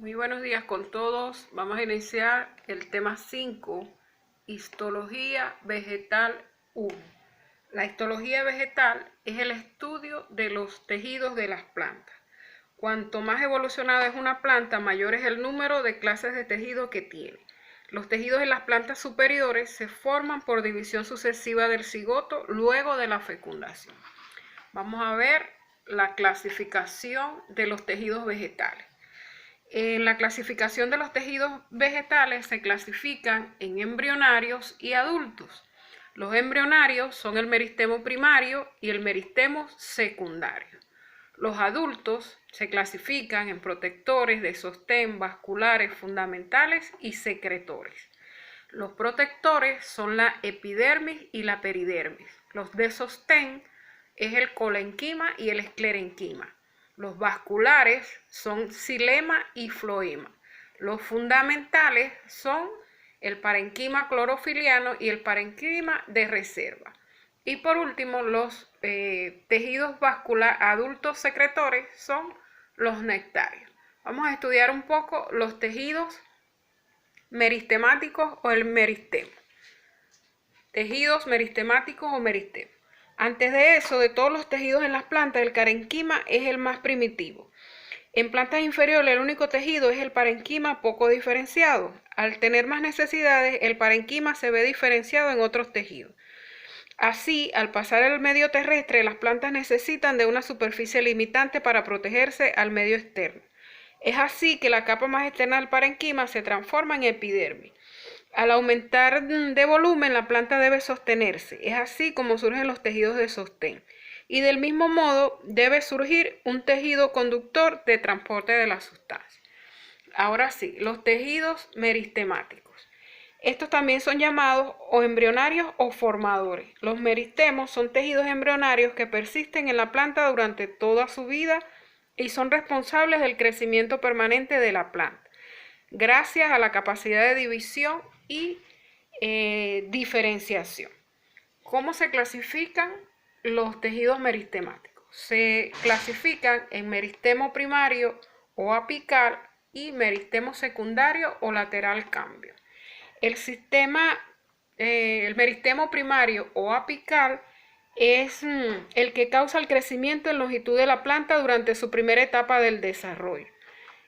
Muy buenos días con todos. Vamos a iniciar el tema 5, histología vegetal 1. La histología vegetal es el estudio de los tejidos de las plantas. Cuanto más evolucionada es una planta, mayor es el número de clases de tejido que tiene. Los tejidos en las plantas superiores se forman por división sucesiva del cigoto luego de la fecundación. Vamos a ver la clasificación de los tejidos vegetales. En la clasificación de los tejidos vegetales se clasifican en embrionarios y adultos. Los embrionarios son el meristemo primario y el meristemo secundario. Los adultos se clasifican en protectores de sostén, vasculares, fundamentales y secretores. Los protectores son la epidermis y la peridermis. Los de sostén es el colenquima y el esclerenquima. Los vasculares son xilema y floema. Los fundamentales son el parenquima clorofiliano y el parenquima de reserva. Y por último, los tejidos vasculares adultos secretores son los nectarios. Vamos a estudiar un poco los tejidos meristemáticos o el meristemo. Tejidos meristemáticos o meristemo. Antes de eso, de todos los tejidos en las plantas, el carenquima es el más primitivo. En plantas inferiores, el único tejido es el parenquima poco diferenciado. Al tener más necesidades, el parenquima se ve diferenciado en otros tejidos. Así, al pasar el medio terrestre, las plantas necesitan de una superficie limitante para protegerse al medio externo. Es así que la capa más externa del parenquima se transforma en epidermis. Al aumentar de volumen, la planta debe sostenerse. Es así como surgen los tejidos de sostén. Y del mismo modo, debe surgir un tejido conductor de transporte de la sustancia. Ahora sí, los tejidos meristemáticos. Estos también son llamados o embrionarios o formadores. Los meristemos son tejidos embrionarios que persisten en la planta durante toda su vida y son responsables del crecimiento permanente de la planta, gracias a la capacidad de división y diferenciación. ¿Cómo se clasifican los tejidos meristemáticos? Se clasifican en meristemo primario o apical y meristemo secundario o lateral cambio. El meristemo primario o apical es el que causa el crecimiento en longitud de la planta durante su primera etapa del desarrollo.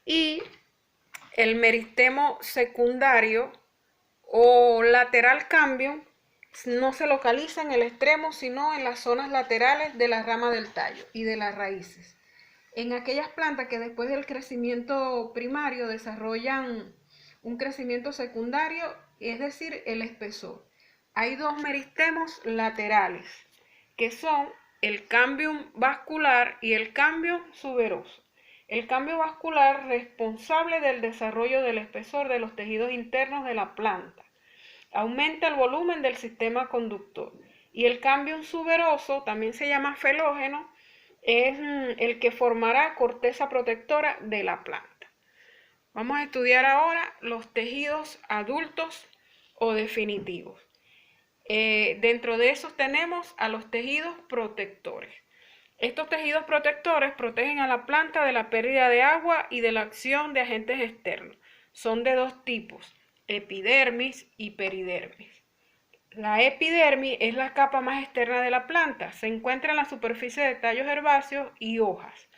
Y el meristemo secundario o lateral cambio no se localiza en el extremo, sino en las zonas laterales de la rama del tallo y de las raíces. En aquellas plantas que después del crecimiento primario desarrollan un crecimiento secundario, es decir, el espesor. Hay dos meristemos laterales, que son el cambium vascular y el cambium suberoso. El cambio vascular responsable del desarrollo del espesor de los tejidos internos de la planta. Aumenta el volumen del sistema conductor. Y el cambium suberoso, también se llama felógeno, es el que formará corteza protectora de la planta. Vamos a estudiar ahora los tejidos adultos o definitivos. Dentro de esos tenemos a los tejidos protectores. Estos tejidos protectores protegen a la planta de la pérdida de agua y de la acción de agentes externos. Son de dos tipos, epidermis y peridermis. La epidermis es la capa más externa de la planta. Se encuentra en la superficie de tallos herbáceos y hojas.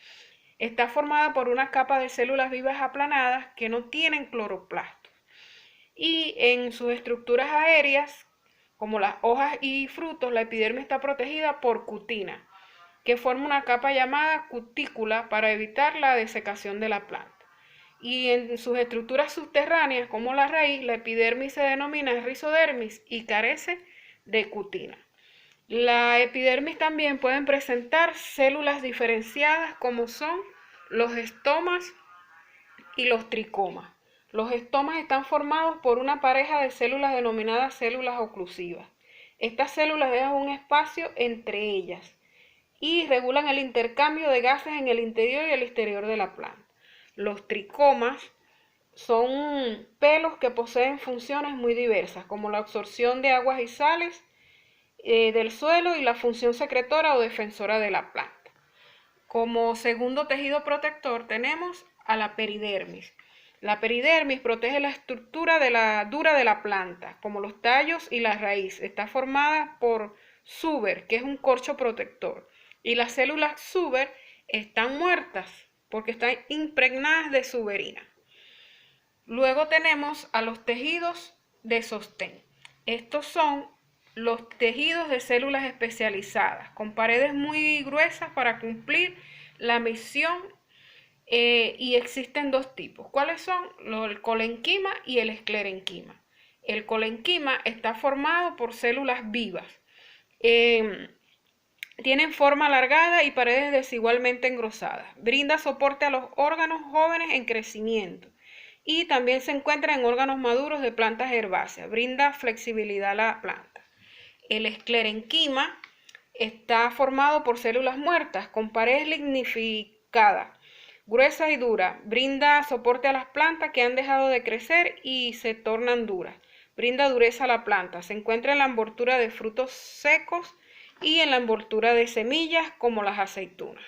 Está formada por una capa de células vivas aplanadas que no tienen cloroplastos. Y en sus estructuras aéreas, como las hojas y frutos, la epidermis está protegida por cutina, que forma una capa llamada cutícula para evitar la desecación de la planta. Y en sus estructuras subterráneas, como la raíz, la epidermis se denomina rizodermis y carece de cutina. La epidermis también pueden presentar células diferenciadas como son los estomas y los tricomas. Los estomas están formados por una pareja de células denominadas células oclusivas. Estas células dejan un espacio entre ellas y regulan el intercambio de gases en el interior y el exterior de la planta. Los tricomas son pelos que poseen funciones muy diversas, como la absorción de aguas y sales del suelo y la función secretora o defensora de la planta. Como segundo tejido protector tenemos a la peridermis. La peridermis protege la estructura dura de la planta, como los tallos y la raíz. Está formada por suber, que es un corcho protector. Y las células suber están muertas porque están impregnadas de suberina. Luego tenemos a los tejidos de sostén. Estos son los tejidos de células especializadas, con paredes muy gruesas para cumplir la misión, y existen dos tipos. ¿Cuáles son? El colenquima y el esclerenquima. El colenquima está formado por células vivas. Tienen forma alargada y paredes desigualmente engrosadas. Brinda soporte a los órganos jóvenes en crecimiento. Y también se encuentra en órganos maduros de plantas herbáceas. Brinda flexibilidad a la planta. El esclerenquima está formado por células muertas con paredes lignificadas, gruesas y duras. Brinda soporte a las plantas que han dejado de crecer y se tornan duras. Brinda dureza a la planta. Se encuentra en la envoltura de frutos secos y en la envoltura de semillas como las aceitunas.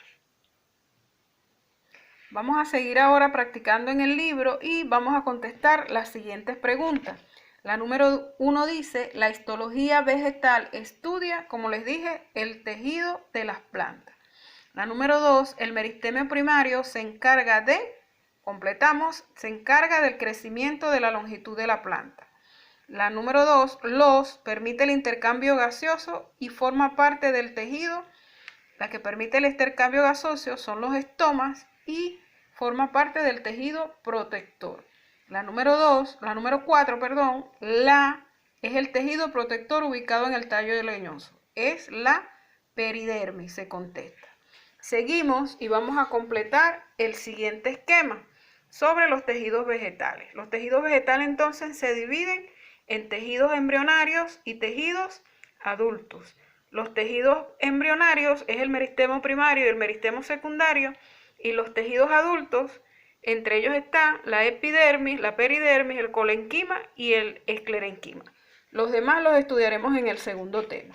Vamos a seguir ahora practicando en el libro y vamos a contestar las siguientes preguntas. La número 1 dice, la histología vegetal estudia, como les dije, el tejido de las plantas. La número 2, el meristemo primario se encarga de, completamos, se encarga del crecimiento de la longitud de la planta. La número 2, permite el intercambio gaseoso y forma parte del tejido. La que permite el intercambio gaseoso son los estomas y forma parte del tejido protector. La número 4, es el tejido protector ubicado en el tallo leñoso. Es la peridermis, se contesta. Seguimos y vamos a completar el siguiente esquema sobre los tejidos vegetales. Los tejidos vegetales entonces se dividen en tejidos embrionarios y tejidos adultos. Los tejidos embrionarios es el meristemo primario y el meristemo secundario, y los tejidos adultos, entre ellos están la epidermis, la peridermis, el colenquima y el esclerenquima. Los demás los estudiaremos en el segundo tema.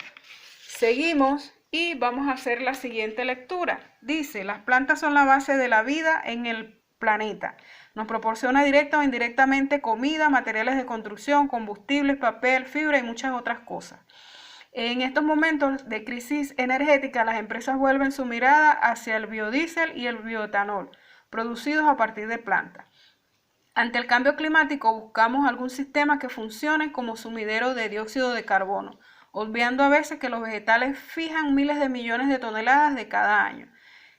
Seguimos y vamos a hacer la siguiente lectura. Dice, las plantas son la base de la vida en el planeta. Nos proporciona directa o indirectamente comida, materiales de construcción, combustibles, papel, fibra y muchas otras cosas. En estos momentos de crisis energética, las empresas vuelven su mirada hacia el biodiesel y el bioetanol, producidos a partir de plantas. Ante el cambio climático, buscamos algún sistema que funcione como sumidero de dióxido de carbono, obviando a veces que los vegetales fijan miles de millones de toneladas de cada año,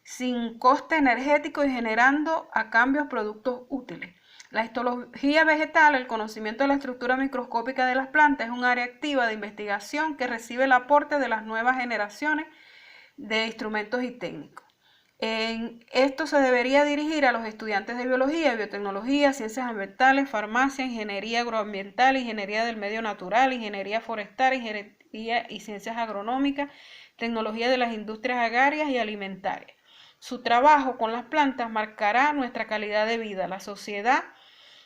sin coste energético y generando a cambio productos útiles. La histología vegetal, el conocimiento de la estructura microscópica de las plantas, es un área activa de investigación que recibe el aporte de las nuevas generaciones de instrumentos y técnicos. En esto se debería dirigir a los estudiantes de biología, biotecnología, ciencias ambientales, farmacia, ingeniería agroambiental, ingeniería del medio natural, ingeniería forestal, ingeniería y ciencias agronómicas, tecnología de las industrias agrarias y alimentarias. Su trabajo con las plantas marcará nuestra calidad de vida, la sociedad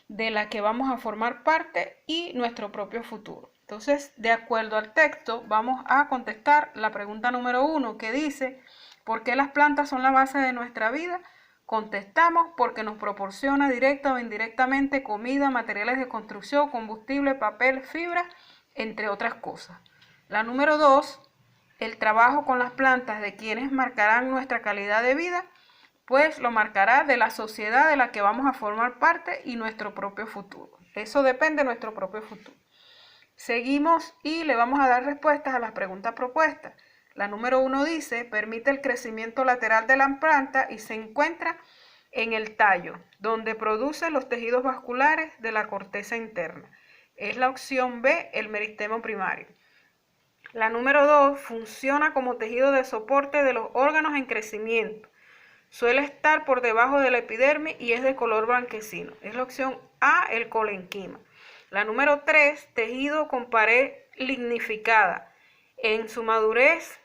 de la que vamos a formar parte y nuestro propio futuro. Entonces, de acuerdo al texto, vamos a contestar la pregunta número 1, que dice, ¿por qué las plantas son la base de nuestra vida? Contestamos, porque nos proporciona directa o indirectamente comida, materiales de construcción, combustible, papel, fibra, entre otras cosas. La número 2, el trabajo con las plantas de quienes marcarán nuestra calidad de vida, pues lo marcará de la sociedad de la que vamos a formar parte y nuestro propio futuro. Eso depende de nuestro propio futuro. Seguimos y le vamos a dar respuestas a las preguntas propuestas. La número 1 dice, permite el crecimiento lateral de la planta y se encuentra en el tallo, donde produce los tejidos vasculares de la corteza interna. Es la opción B, el meristemo primario. La número 2 funciona como tejido de soporte de los órganos en crecimiento. Suele estar por debajo de la epidermis y es de color blanquecino. Es la opción A, el colenquima. La número 3, tejido con pared lignificada. En su madurez,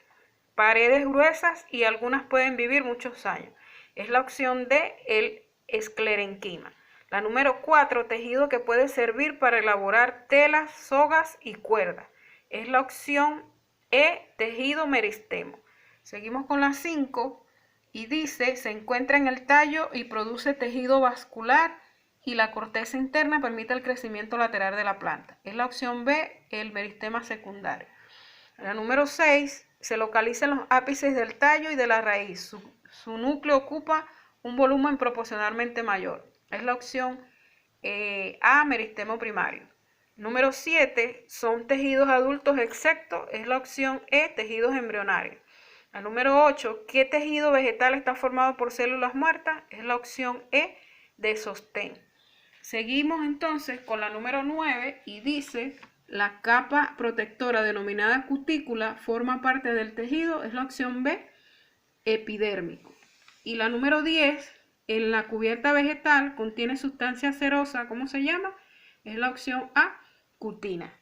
paredes gruesas y algunas pueden vivir muchos años. Es la opción D, el esclerenquima. La número 4, tejido que puede servir para elaborar telas, sogas y cuerdas. Es la opción E, tejido meristemo. Seguimos con la 5 y dice, se encuentra en el tallo y produce tejido vascular y la corteza interna permite el crecimiento lateral de la planta. Es la opción B, el meristema secundario. La número 6, se localiza en los ápices del tallo y de la raíz. Su núcleo ocupa un volumen proporcionalmente mayor. Es la opción A, meristemo primario. Número 7, son tejidos adultos excepto, es la opción E, tejidos embrionarios. La número 8, ¿qué tejido vegetal está formado por células muertas? Es la opción E, de sostén. Seguimos entonces con la número 9 y dice, la capa protectora denominada cutícula forma parte del tejido, es la opción B, epidérmico. Y la número 10, en la cubierta vegetal contiene sustancia cerosa, ¿cómo se llama? Es la opción A, cutina.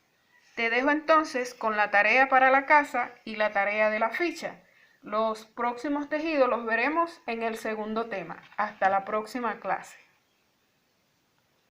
Te dejo entonces con la tarea para la casa y la tarea de la ficha. Los próximos tejidos los veremos en el segundo tema. Hasta la próxima clase.